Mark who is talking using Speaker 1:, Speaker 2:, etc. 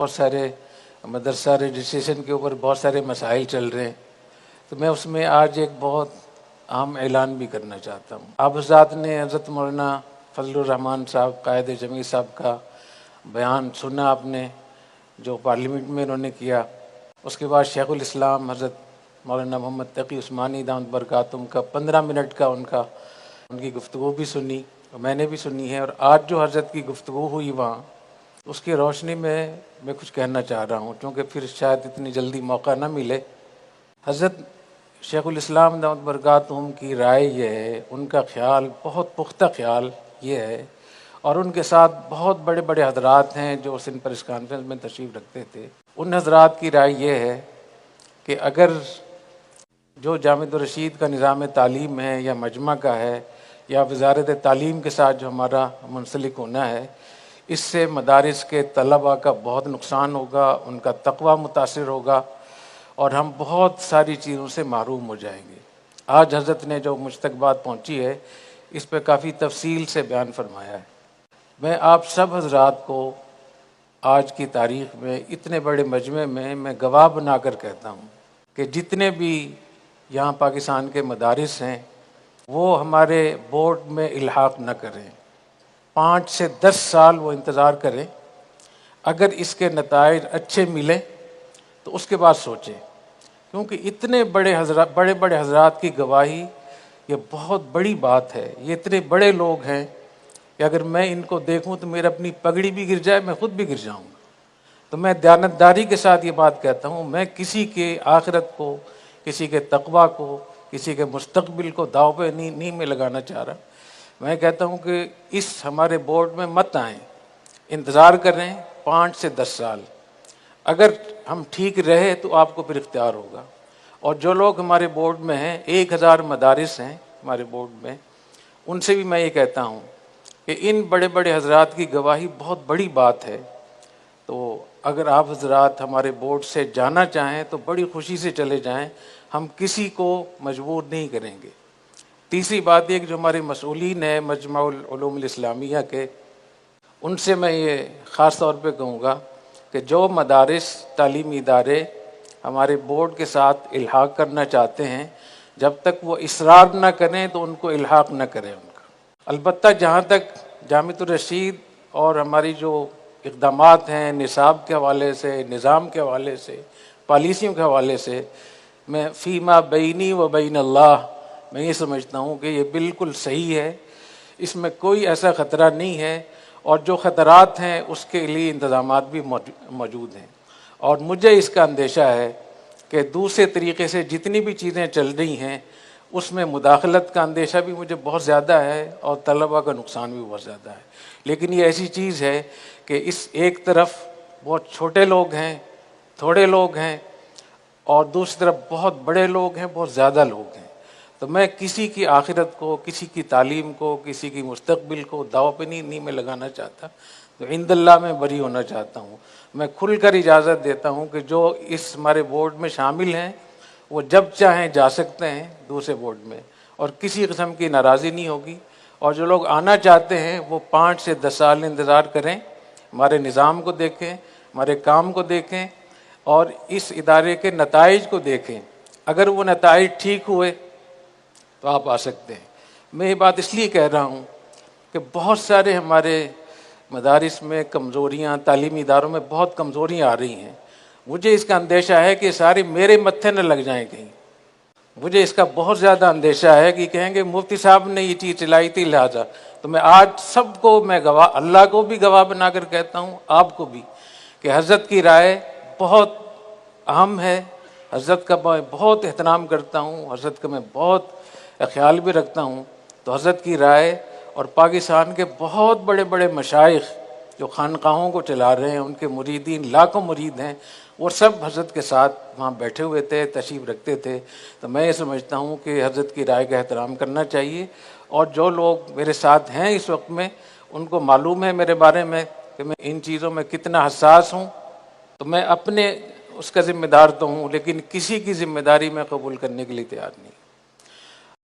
Speaker 1: بہت سارے مدرسہ رجسٹریشن کے اوپر بہت سارے مسائل چل رہے ہیں، تو میں اس میں آج ایک بہت اہم اعلان بھی کرنا چاہتا ہوں۔ آپ حضرات نے حضرت مولانا فضل الرحمان صاحب قائد جمیع صاحب کا بیان سنا، آپ نے جو پارلیمنٹ میں انہوں نے کیا۔ اس کے بعد شیخ الاسلام حضرت مولانا محمد تقی عثمانی دامت برکاتہم کا 15 منٹ کا ان کی گفتگو بھی سنی، میں نے بھی سنی ہے، اور آج جو حضرت کی گفتگو ہوئی وہاں، اس کی روشنی میں کچھ کہنا چاہ رہا ہوں، کیونکہ پھر شاید اتنی جلدی موقع نہ ملے۔ حضرت شیخ الاسلام دامت برکاتہم کی رائے یہ ہے، ان کا خیال بہت پختہ خیال یہ ہے، اور ان کے ساتھ بہت بڑے بڑے حضرات ہیں جو سندھ پریس کانفرنس میں تشریف رکھتے تھے۔ ان حضرات کی رائے یہ ہے کہ اگر جو جامع الرشید کا نظام تعلیم ہے یا مجمع کا ہے یا وزارت تعلیم کے ساتھ جو ہمارا منسلک ہونا ہے، اس سے مدارس کے طلباء کا بہت نقصان ہوگا، ان کا تقویٰ متاثر ہوگا، اور ہم بہت ساری چیزوں سے محروم ہو جائیں گے۔ آج حضرت نے جو مجھ تک بات پہنچی ہے، اس پہ کافی تفصیل سے بیان فرمایا ہے۔ میں آپ سب حضرات کو آج کی تاریخ میں اتنے بڑے مجمع میں گواہ بنا کر کہتا ہوں کہ جتنے بھی یہاں پاکستان کے مدارس ہیں، وہ ہمارے بورڈ میں الحاق نہ کریں، 5 سے 10 سال وہ انتظار کریں۔ اگر اس کے نتائج اچھے ملیں تو اس کے بعد سوچیں، کیونکہ اتنے بڑے حضرات کی گواہی یہ بہت بڑی بات ہے۔ یہ اتنے بڑے لوگ ہیں کہ اگر میں ان کو دیکھوں تو میرا اپنی پگڑی بھی گر جائے، میں خود بھی گر جاؤں گا۔ تو میں دیانتداری کے ساتھ یہ بات کہتا ہوں، میں کسی کے آخرت کو، کسی کے تقویٰ کو، کسی کے مستقبل کو داؤ پہ نہیں میں لگانا چاہ رہا۔ میں کہتا ہوں کہ اس ہمارے بورڈ میں مت آئیں، انتظار کریں 5 سے 10 سال۔ اگر ہم ٹھیک رہے تو آپ کو پھر اختیار ہوگا۔ اور جو لوگ ہمارے بورڈ میں ہیں، 1000 مدارس ہیں ہمارے بورڈ میں، ان سے بھی میں یہ کہتا ہوں کہ ان بڑے بڑے حضرات کی گواہی بہت بڑی بات ہے۔ تو اگر آپ حضرات ہمارے بورڈ سے جانا چاہیں تو بڑی خوشی سے چلے جائیں، ہم کسی کو مجبور نہیں کریں گے۔ تیسری بات یہ کہ جو ہمارے مسئولین ہیں مجمع العلوم الاسلامیہ کے، ان سے میں یہ خاص طور پہ کہوں گا کہ جو مدارس تعلیمی ادارے ہمارے بورڈ کے ساتھ الحاق کرنا چاہتے ہیں، جب تک وہ اصرار نہ کریں تو ان کو الحاق نہ کریں ان کا۔ البتہ جہاں تک جامع الرشید اور ہماری جو اقدامات ہیں نصاب کے حوالے سے، نظام کے حوالے سے، پالیسیوں کے حوالے سے، میں فیما بینی و بین اللہ، میں یہ سمجھتا ہوں کہ یہ بالکل صحیح ہے، اس میں کوئی ایسا خطرہ نہیں ہے، اور جو خطرات ہیں اس کے لیے انتظامات بھی موجود ہیں۔ اور مجھے اس کا اندیشہ ہے کہ دوسرے طریقے سے جتنی بھی چیزیں چل رہی ہیں، اس میں مداخلت کا اندیشہ بھی مجھے بہت زیادہ ہے، اور طلباء کا نقصان بھی بہت زیادہ ہے۔ لیکن یہ ایسی چیز ہے کہ اس ایک طرف بہت چھوٹے لوگ ہیں، تھوڑے لوگ ہیں، اور دوسری طرف بہت بڑے لوگ ہیں، بہت زیادہ لوگ ہیں۔ تو میں کسی کی آخرت کو، کسی کی تعلیم کو، کسی کی مستقبل کو داؤ پہ نہیں میں لگانا چاہتا، تو عند اللہ میں بری ہونا چاہتا ہوں۔ میں کھل کر اجازت دیتا ہوں کہ جو اس ہمارے بورڈ میں شامل ہیں وہ جب چاہیں جا سکتے ہیں دوسرے بورڈ میں، اور کسی قسم کی ناراضی نہیں ہوگی۔ اور جو لوگ آنا چاہتے ہیں وہ 5 سے 10 سال انتظار کریں، ہمارے نظام کو دیکھیں، ہمارے کام کو دیکھیں، اور اس ادارے کے نتائج کو دیکھیں۔ اگر وہ نتائج ٹھیک ہوئے تو آپ آ سکتے ہیں۔ میں یہ بات اس لیے کہہ رہا ہوں کہ بہت سارے ہمارے مدارس میں کمزوریاں، تعلیمی اداروں میں بہت کمزوریاں آ رہی ہیں۔ مجھے اس کا اندیشہ ہے کہ سارے میرے متھے نہ لگ جائیں کہیں۔ مجھے اس کا بہت زیادہ اندیشہ ہے کہ کہیں گے مفتی صاحب نے یہ چیز چلائی تھی لہٰذا۔ تو میں آج سب کو میں گواہ، اللہ کو بھی گواہ بنا کر کہتا ہوں، آپ کو بھی، کہ حضرت کی رائے بہت اہم ہے۔ حضرت کا میں بہت احترام کرتا ہوں، حضرت کا میں بہت خیال بھی رکھتا ہوں۔ تو حضرت کی رائے، اور پاکستان کے بہت بڑے بڑے مشائخ جو خانقاہوں کو چلا رہے ہیں، ان کے مریدین لاکھوں مرید ہیں، وہ سب حضرت کے ساتھ وہاں بیٹھے ہوئے تھے، تشریف رکھتے تھے۔ تو میں یہ سمجھتا ہوں کہ حضرت کی رائے کا احترام کرنا چاہیے، اور جو لوگ میرے ساتھ ہیں اس وقت میں، ان کو معلوم ہے میرے بارے میں کہ میں ان چیزوں میں کتنا حساس ہوں۔ تو میں اپنے اس کا ذمہ دار تو ہوں، لیکن کسی کی ذمہ داری میں قبول کرنے کے لیے تیار نہیں۔